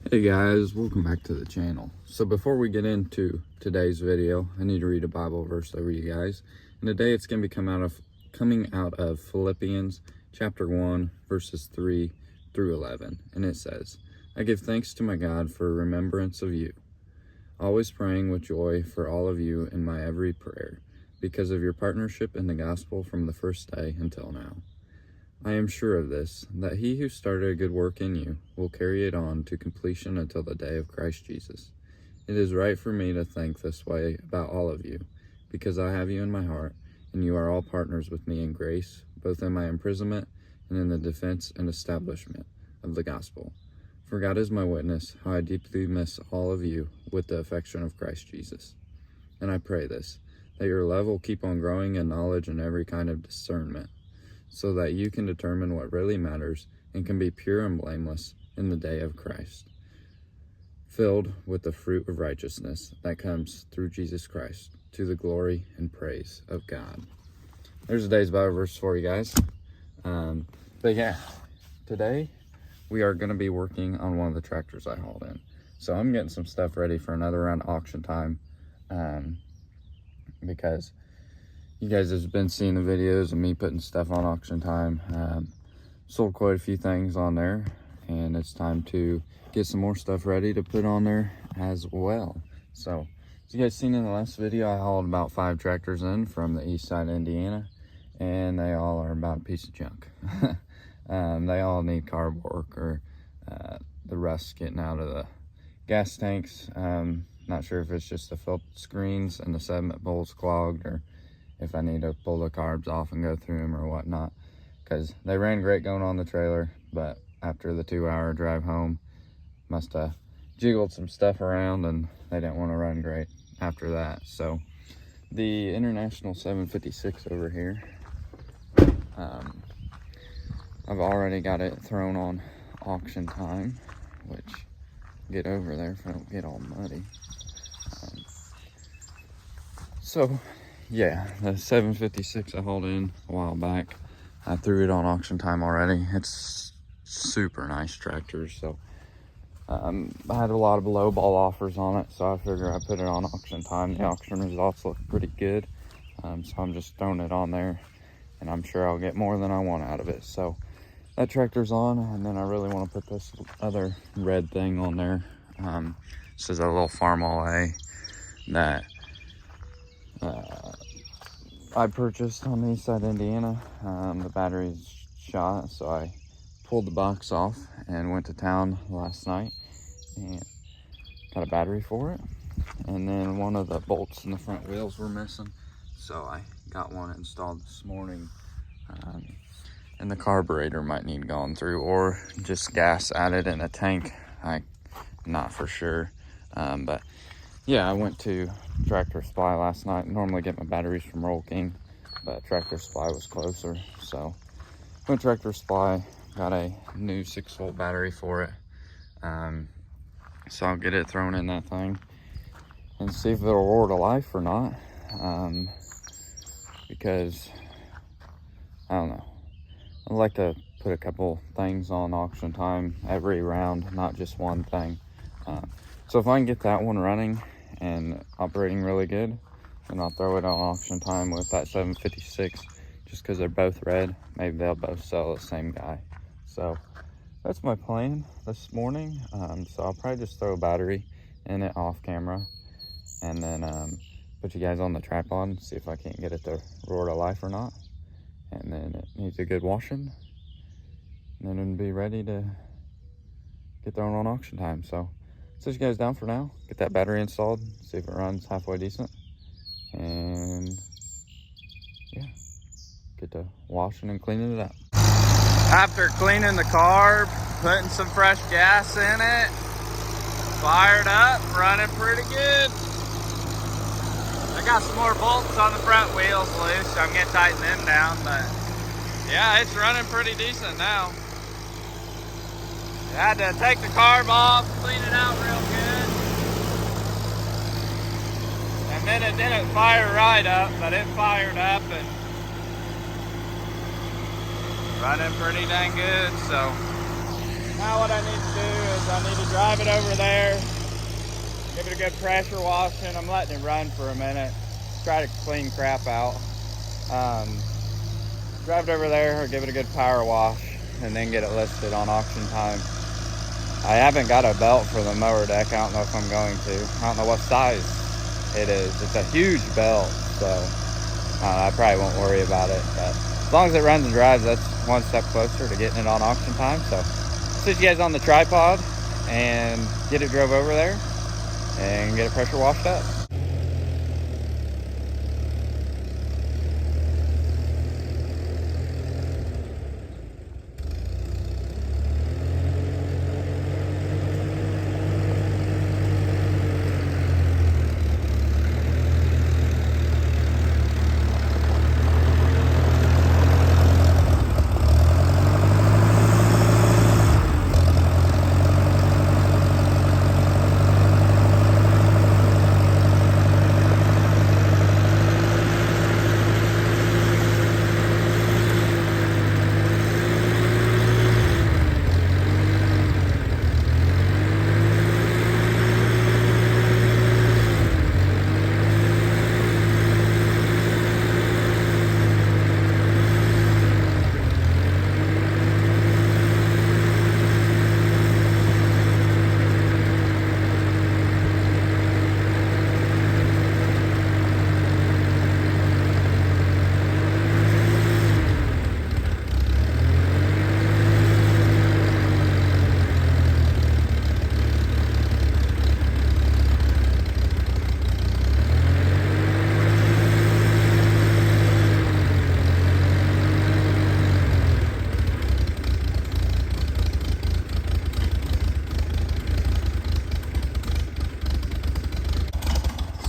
Hey guys, welcome back to the channel. So before we get into today's video, I need to read a Bible verse over you guys. And today it's going to be coming out of Philippians chapter 1 verses 3 through 11. And it says, I give thanks to my God for remembrance of you, always praying with joy for all of you in my every prayer, because of your partnership in the gospel from the first day until now. I am sure of this, that he who started a good work in you will carry it on to completion until the day of Christ Jesus. It is right for me to think this way about all of you, because I have you in my heart, and you are all partners with me in grace, both in my imprisonment and in the defense and establishment of the gospel. For God is my witness, how I deeply miss all of you with the affection of Christ Jesus. And I pray this, that your love will keep on growing in knowledge and every kind of discernment, so that you can determine what really matters and can be pure and blameless in the day of Christ, filled with the fruit of righteousness that comes through Jesus Christ, to the glory and praise of God. There's today's Bible verse for you guys. But yeah, today we are going to be working on one of the tractors I hauled in. So I'm getting some stuff ready for another round of auction time, because you guys have been seeing the videos of me putting stuff on auction time. Sold quite a few things on there, and it's time to get some more stuff ready to put on there as well. So, as you guys seen in the last video, I hauled about 5 tractors in from the east side of Indiana, and they all are about a piece of junk. They all need carb work, or the rust getting out of the gas tanks. Not sure if it's just the filter screens and the sediment bowls clogged, or if I need to pull the carbs off and go through them or whatnot, because they ran great going on the trailer, but after the 2-hour drive home, must have jiggled some stuff around and they didn't want to run great after that. So the International 756 over here, I've already got it thrown on auction time, which, get over there if I don't get all muddy. Yeah, the 756 I hauled in a while back, I threw it on auction time already. It's super nice tractor, so I had a lot of low ball offers on it, so I figured I'd put it on auction time. The auction results look pretty good, so I'm just throwing it on there, and I'm sure I'll get more than I want out of it. So that tractor's on, and then I really want to put this other red thing on there. This is a little Farmall A that I purchased on the east side of Indiana. The battery's shot, so I pulled the box off and went to town last night and got a battery for it. And then one of the bolts in the front wheels were missing, so I got one installed this morning. And the carburetor might need gone through, or just gas added in a tank. I'm not for sure, but yeah, I went to Tractor Supply last night. Normally get my batteries from Roll King, but Tractor Supply was closer, so went to Tractor Supply, got a new 6-volt battery for it. So I'll get it thrown in that thing and see if it'll roar to life or not, because I don't know, I like to put a couple things on auction time every round, not just one thing. So if I can get that one running and operating really good, and I'll throw it on auction time with that 756, just because they're both red. Maybe they'll both sell the same guy. So that's my plan this morning. So I'll probably just throw a battery in it off camera, and then put you guys on the tripod and see if I can't get it to roar to life or not. And then it needs a good washing, and then it'll be ready to get thrown on auction time. So sit you guys down for now, get that battery installed, see if it runs halfway decent, and yeah, get to washing and cleaning it up. After cleaning the carb, putting some fresh gas in it, fired up, running pretty good. I got some more bolts on the front wheels loose, so I'm gonna tighten them down, but yeah, it's running pretty decent now. I had to take the carb off, clean it out real good. And then it didn't fire right up, but it fired up and running pretty dang good. So Now what I need to do is I need to drive it over there, give it a good pressure washing. I'm letting it run for a minute, try to clean crap out. Drive it over there or give it a good power wash and then get it listed on auction time. I haven't got a belt for the mower deck. I don't know if I'm going to. I don't know what size it is. It's a huge belt, so I probably won't worry about it. But as long as it runs and drives, that's one step closer to getting it on auction time. So sit you guys on the tripod and get it drove over there and get it pressure washed up.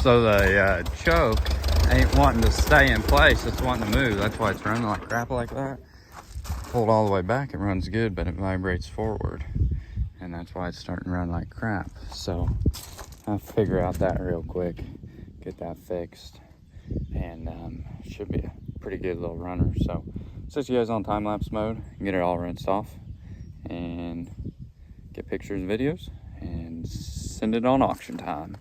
So the choke ain't wanting to stay in place, it's wanting to move. That's why it's running like crap like that. Pulled all the way back, it runs good, but it vibrates forward. And that's why it's starting to run like crap. So I'll figure out that real quick, get that fixed, and should be a pretty good little runner. So set you guys on time-lapse mode, get it all rinsed off, and get pictures and videos, and send it on auction time.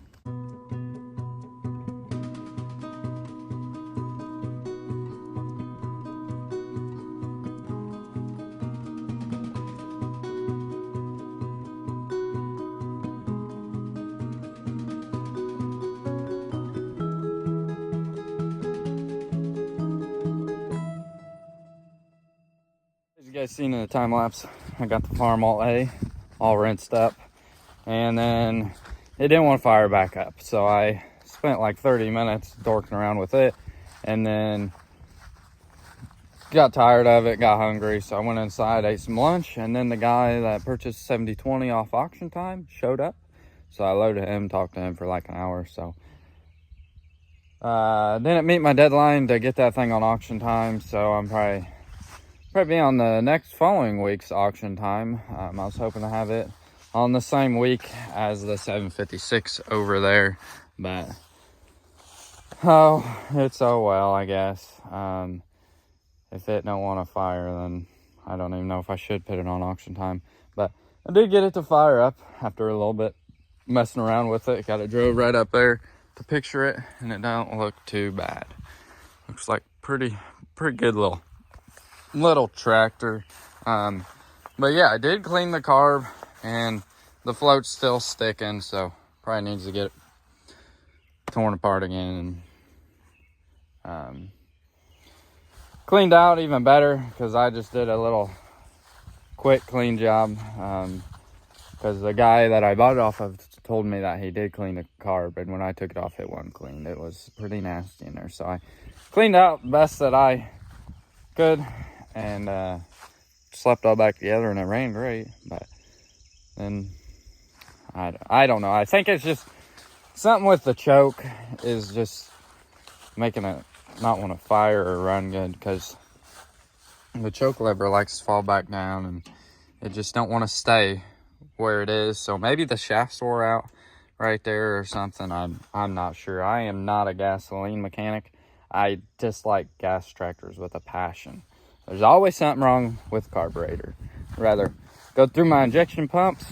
As you guys seen in the time lapse, I got the Farmall A all rinsed up, and then it didn't want to fire back up. So I spent like 30 minutes dorking around with it, and then got tired of it, got hungry. So I went inside, ate some lunch, and then the guy that purchased 7020 off auction time showed up. So I loaded him, talked to him for like an hour or so. Didn't meet my deadline to get that thing on auction time, so I'm probably be on the next following week's auction time. I was hoping to have it on the same week as the 756 over there, but it's oh well, I guess. If it don't want to fire, then I don't even know if I should put it on auction time. But I did get it to fire up after a little bit messing around with it. Got it drove right up there to picture it, and it don't look too bad. Looks like pretty good little tractor. But yeah, I did clean the carb, and the float's still sticking, so probably needs to get it torn apart again and cleaned out even better, because I just did a little quick clean job, because the guy that I bought it off of told me that he did clean the carb, and when I took it off, it wasn't cleaned. It was pretty nasty in there, so I cleaned out the best that I could, and slept all back together, and it ran great. But then I don't know, I think it's just something with the choke is just making it not want to fire or run good, because the choke lever likes to fall back down, and it just don't want to stay where it is. So maybe the shaft's wore out right there or something. I'm not sure. I am not a gasoline mechanic. I dislike gas tractors with a passion. There's always something wrong with the carburetor. Rather go through my injection pumps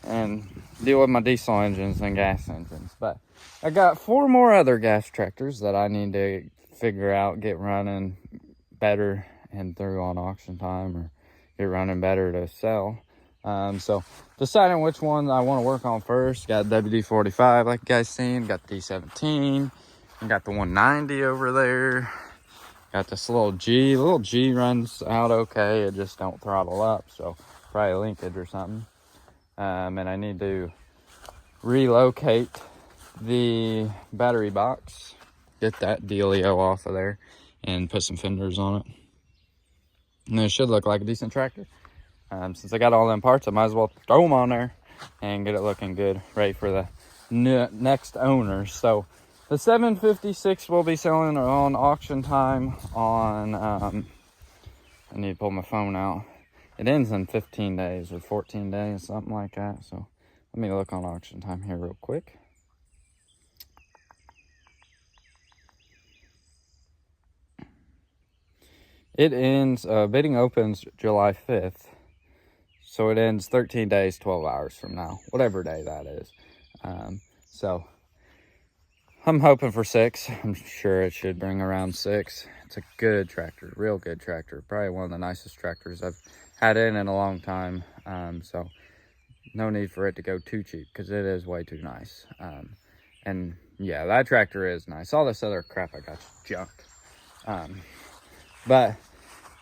and deal with my diesel engines and gas engines. But I got 4 more other gas tractors that I need to figure out, get running better and through on auction time, or get running better to sell. So deciding which one I want to work on first. Got WD-45 like you guys seen, got the D17, and got the 190 over there. Got this little G. The little G runs out okay, it just don't throttle up, so probably linkage or something. And I need to relocate the battery box, get that dealio off of there, and put some fenders on it. And it should look like a decent tractor. Since I got all them parts, I might as well throw them on there and get it looking good, ready for the next owner. So the 756 will be selling on auction time on, I need to pull my phone out. It ends in 15 days or 14 days, something like that. So let me look on auction time here real quick. It ends, bidding opens July 5th. So it ends 13 days, 12 hours from now, whatever day that is. So I'm hoping for 6. I'm sure it should bring around 6. It's a good tractor, real good tractor. Probably one of the nicest tractors I've had in a long time. So no need for it to go too cheap, because it is way too nice. And yeah, that tractor is nice. All this other crap I got junk. But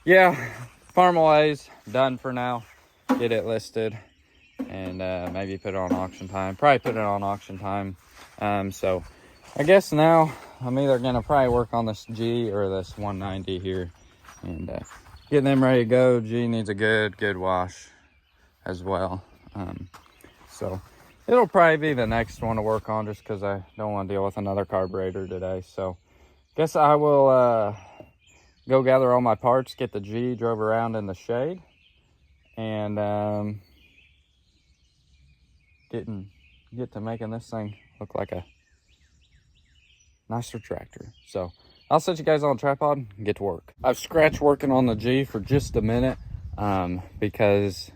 yeah, Farmaways done for now. Get it listed and maybe put it on auction time. Probably put it on auction time. So I guess now I'm either gonna probably work on this G or this 190 here, and get them ready to go. G needs a good wash as well. So it'll probably be the next one to work on, just because I don't want to deal with another carburetor today. So guess I will go gather all my parts, get the G drove around in the shade, and get to making this thing look like a nicer tractor. So I'll set you guys on a tripod and get to work. I've scratched working on the G for just a minute because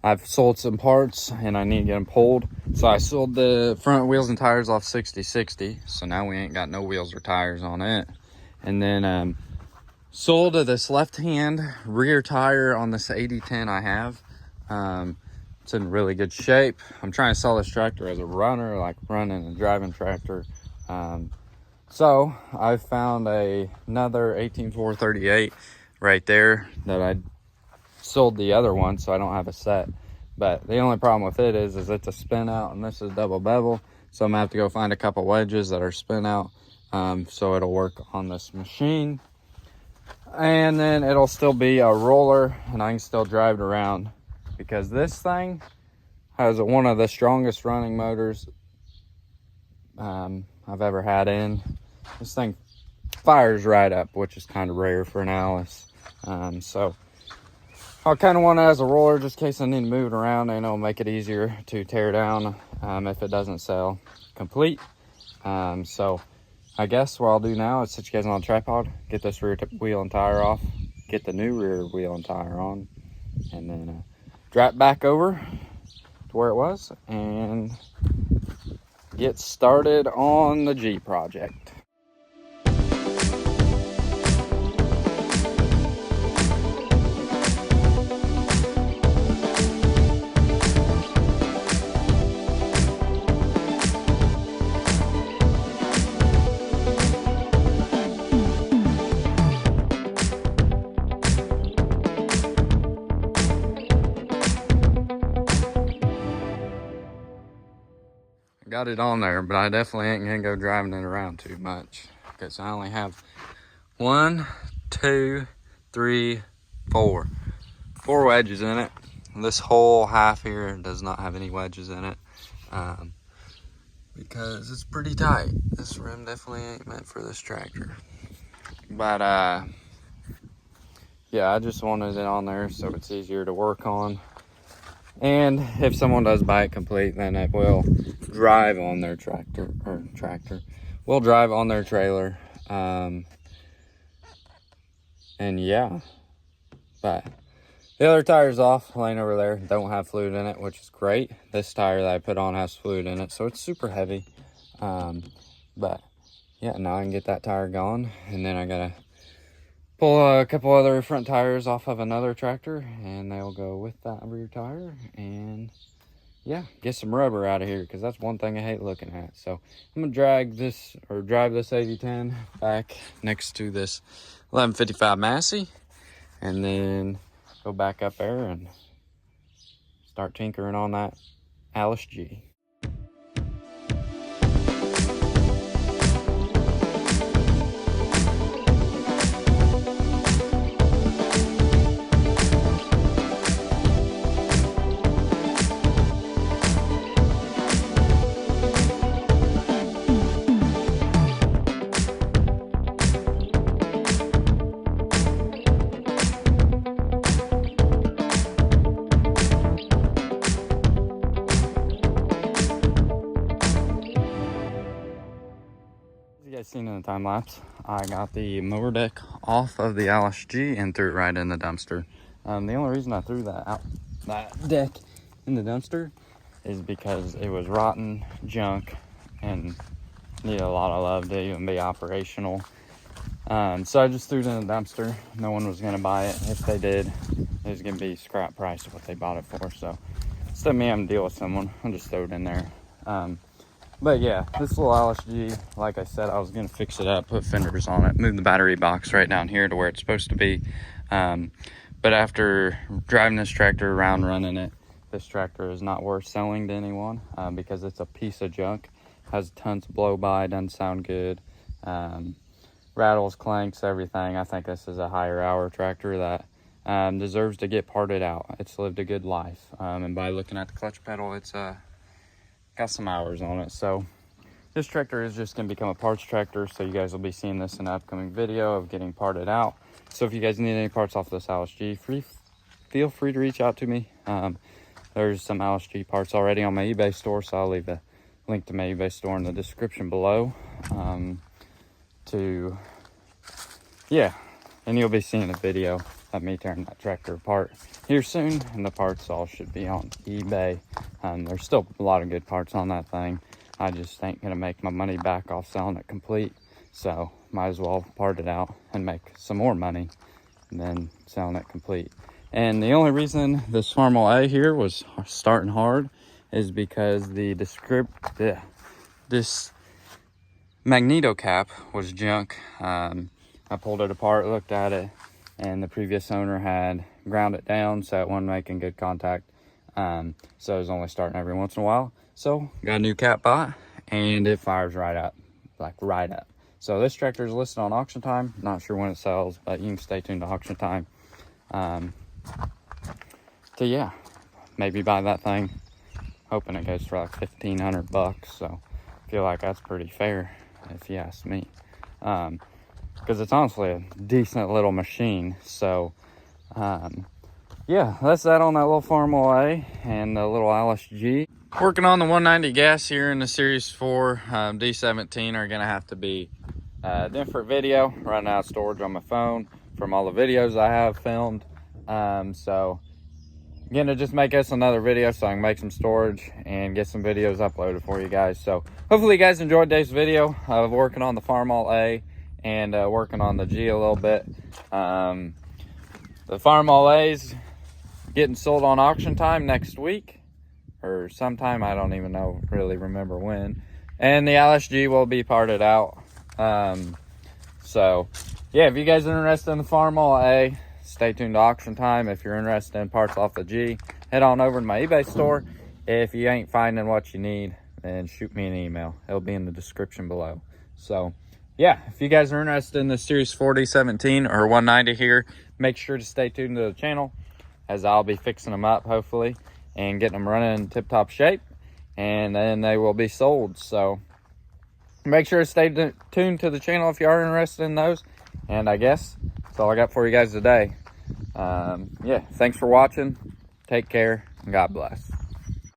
I've sold some parts and I need to get them pulled. So I sold the front wheels and tires off 60/60, so now we ain't got no wheels or tires on it. And then sold this left hand rear tire on this 8010 I have. It's in really good shape. I'm trying to sell this tractor as a runner, like running and driving tractor. So I found another 18438 right there that I sold the other one, so I don't have a set. But the only problem with it is it's a spin out, and this is double bevel, so I'm gonna have to go find a couple wedges that are spin out, so it'll work on this machine. And then it'll still be a roller, and I can still drive it around, because this thing has one of the strongest running motors I've ever had in. This thing fires right up, which is kind of rare for an Alice. So I kind of want it as a roller, just in case I need to move it around, and it'll make it easier to tear down if it doesn't sell complete. So I guess what I'll do now is set you guys on a tripod, get this rear wheel and tire off, get the new rear wheel and tire on, and then drop back over to where it was and get started on the G project. Got it on there, but I definitely ain't gonna go driving it around too much, because I only have 1, 2, 3, 4 wedges in it. This whole half here does not have any wedges in it, because it's pretty tight. This rim definitely ain't meant for this tractor. But yeah, I just wanted it on there so it's easier to work on. And if someone does buy it complete, then it will drive on their tractor, will drive on their trailer. And yeah, but The other tire's off, laying over there. Don't have fluid in it, which is great. This tire that I put on has fluid in it, so it's super heavy. But yeah, now I can get that tire gone, and then I gotta pull a couple other front tires off of another tractor, and they'll go with that rear tire, and yeah, get some rubber out of here, because that's one thing I hate looking at. So I'm gonna drive this 8010 back next to this 1155 Massey, and then go back up there and start tinkering on that Alice G. You guys seen in the time lapse, I got the mower deck off of the Alice G and threw it right in the dumpster. The only reason I threw that deck in the dumpster is because it was rotten junk and needed a lot of love to even be operational. So I just threw it in the dumpster. No one was gonna buy it. If they did, it was gonna be scrap price of what they bought it for. So instead of me having to deal with someone, I'll just throw it in there. But yeah, this little Alice G, like I said, I was gonna fix it up, put fenders on it, move the battery box right down here to where it's supposed to be. But after driving this tractor around, running it, this tractor is not worth selling to anyone because it's a piece of junk. Has tons of blow by, doesn't sound good. Rattles, clanks, everything. I think this is a higher hour tractor that deserves to get parted out. It's lived a good life. And by looking at the clutch pedal, it's got some hours on it. So this tractor is just going to become a parts tractor, so you guys will be seeing this in an upcoming video of getting parted out. So if you guys need any parts off this Alice G, feel free to reach out to me. There's some Alice G parts already on my eBay store, so I'll leave a link to my eBay store in the description below. And you'll be seeing a video of me tearing that tractor apart here soon, and the parts all should be on eBay. There's still a lot of good parts on that thing. I just ain't gonna make my money back off selling it complete, so might as well part it out and make some more money than selling it complete. And the only reason this Farmall A here was starting hard is because this magneto cap was junk. I pulled it apart, looked at it, and the previous owner had ground it down so it wasn't making good contact. So it was only starting every once in a while. So got a new cap bought, and it fires right up, like right up. So this tractor is listed on Auction Time. Not sure when it sells, but you can stay tuned to Auction Time. So yeah, maybe buy that thing. Hoping it goes for like 1,500 bucks. So I feel like that's pretty fair, if you ask me. Because it's honestly a decent little machine. So yeah, that's that on that little Farmall A and the little Alice G. Working on the 190 gas here in the Series 4 D17 are gonna have to be a different video. Running out of storage on my phone from all the videos I have filmed. So gonna just make us another video so I can make some storage and get some videos uploaded for you guys. So hopefully you guys enjoyed today's video of working on the Farmall A and working on the G a little bit. The Farmall A's getting sold on Auction Time next week or sometime, I don't even know, really remember when. And the Alice G will be parted out. So yeah, if you guys are interested in the Farmall A, stay tuned to Auction Time. If you're interested in parts off the G, head on over to my eBay store. If you ain't finding what you need, then shoot me an email. It'll be in the description below. So yeah, if you guys are interested in the Series 4 D17 or 190 here, make sure to stay tuned to the channel, as I'll be fixing them up hopefully and getting them running in tip-top shape, and then they will be sold. So make sure to stay tuned to the channel if you are interested in those. And I guess that's all I got for you guys today. Yeah, thanks for watching. Take care and God bless.